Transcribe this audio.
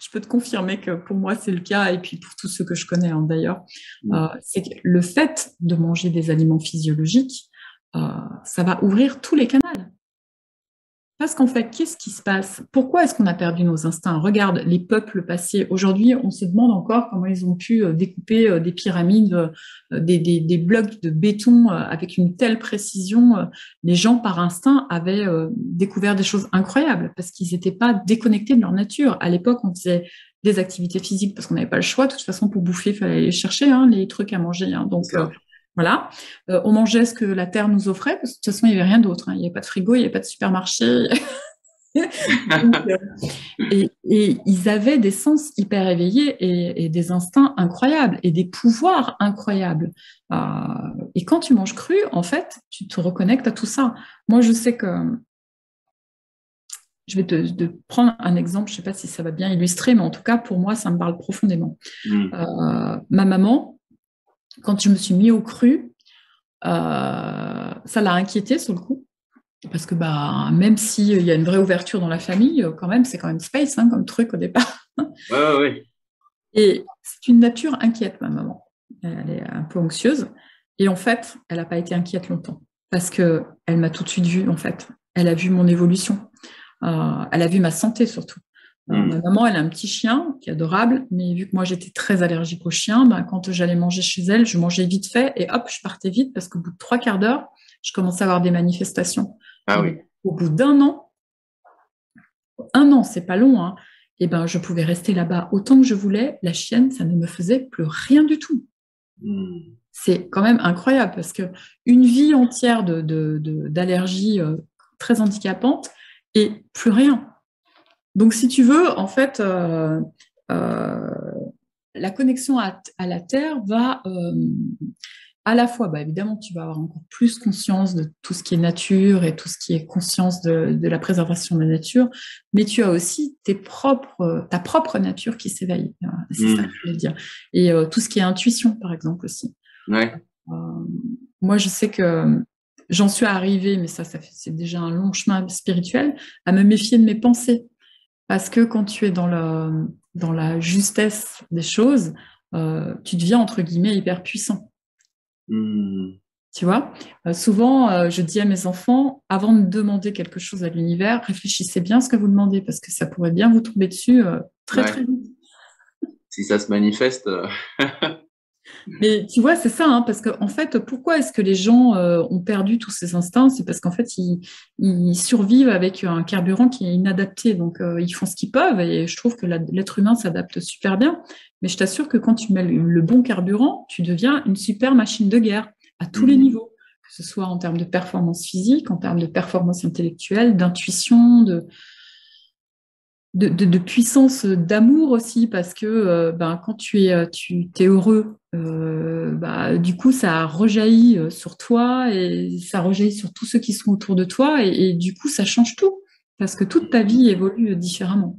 je peux te confirmer que pour moi, c'est le cas, et puis pour tous ceux que je connais d'ailleurs, Mm. c'est que le fait de manger des aliments physiologiques, ça va ouvrir tous les canaux. Parce qu'en fait, qu'est-ce qui se passe? Pourquoi est-ce qu'on a perdu nos instincts? Regarde les peuples passés. Aujourd'hui, on se demande encore comment ils ont pu découper des pyramides, des blocs de béton avec une telle précision. Les gens, par instinct, avaient découvert des choses incroyables parce qu'ils n'étaient pas déconnectés de leur nature. À l'époque, on faisait des activités physiques parce qu'on n'avait pas le choix. De toute façon, pour bouffer, il fallait aller chercher les trucs à manger. C'est Donc, ça. voilà. On mangeait ce que la terre nous offrait, parce que de toute façon, il n'y avait rien d'autre. Il n'y avait pas de frigo, il n'y avait pas de supermarché. Donc, et ils avaient des sens hyper éveillés et des instincts incroyables et des pouvoirs incroyables. Euh, et quand tu manges cru, en fait, tu te reconnectes à tout ça. Moi, je sais que je vais te prendre un exemple, je ne sais pas si ça va bien illustrer, mais en tout cas, pour moi, ça me parle profondément. Mm. Ma maman, quand je me suis mis au cru, ça l'a inquiété sur le coup. Parce que même s'il y a une vraie ouverture dans la famille, quand même, c'est quand même space comme truc au départ. Ouais, ouais, ouais. Et c'est une nature inquiète, ma maman. Elle est un peu anxieuse. Et en fait, elle n'a pas été inquiète longtemps. Parce qu'elle m'a tout de suite vue, en fait. Elle a vu mon évolution. Elle a vu ma santé, surtout. Ma Mm. maman, elle a un petit chien qui est adorable, mais vu que moi j'étais très allergique aux chiens, quand j'allais manger chez elle, je mangeais vite fait et hop, je partais vite parce qu'au bout de 3 quarts d'heure, je commençais à avoir des manifestations. Ah Et oui. au bout d'1 an, c'est pas long, et je pouvais rester là-bas autant que je voulais. La chienne, ça ne me faisait plus rien du tout. Mm. C'est quand même incroyable parce que une vie entière d'allergies très handicapantes et plus rien. Donc, si tu veux, en fait, euh, la connexion à la Terre va à la fois, évidemment, tu vas avoir encore plus conscience de tout ce qui est nature et tout ce qui est conscience de la préservation de la nature, mais tu as aussi ta propre nature qui s'éveille. C'est ça que Mm. je voulais dire. Et tout ce qui est intuition, par exemple, aussi. Ouais. Euh, Moi, je sais que j'en suis arrivée, mais c'est déjà un long chemin spirituel, à me méfier de mes pensées. Parce que quand tu es dans la justesse des choses, tu deviens, entre guillemets, hyper puissant. Mm. Tu vois, souvent, je dis à mes enfants, avant de demander quelque chose à l'univers, réfléchissez bien à ce que vous demandez, parce que ça pourrait bien vous tomber dessus très, Ouais. très vite. Si ça se manifeste. Mais tu vois, c'est ça, parce qu'en fait, pourquoi est-ce que les gens ont perdu tous ces instincts? C'est parce qu'en fait, ils survivent avec un carburant qui est inadapté. Donc, ils font ce qu'ils peuvent et je trouve que l'être humain s'adapte super bien. Mais je t'assure que quand tu mets le bon carburant, tu deviens une super machine de guerre à tous les Mm. niveaux, que ce soit en termes de performance physique, en termes de performance intellectuelle, d'intuition, de puissance d'amour aussi, parce que quand tu es heureux, du coup, ça rejaillit sur toi et ça rejaillit sur tous ceux qui sont autour de toi et du coup, ça change tout, parce que toute ta vie évolue différemment.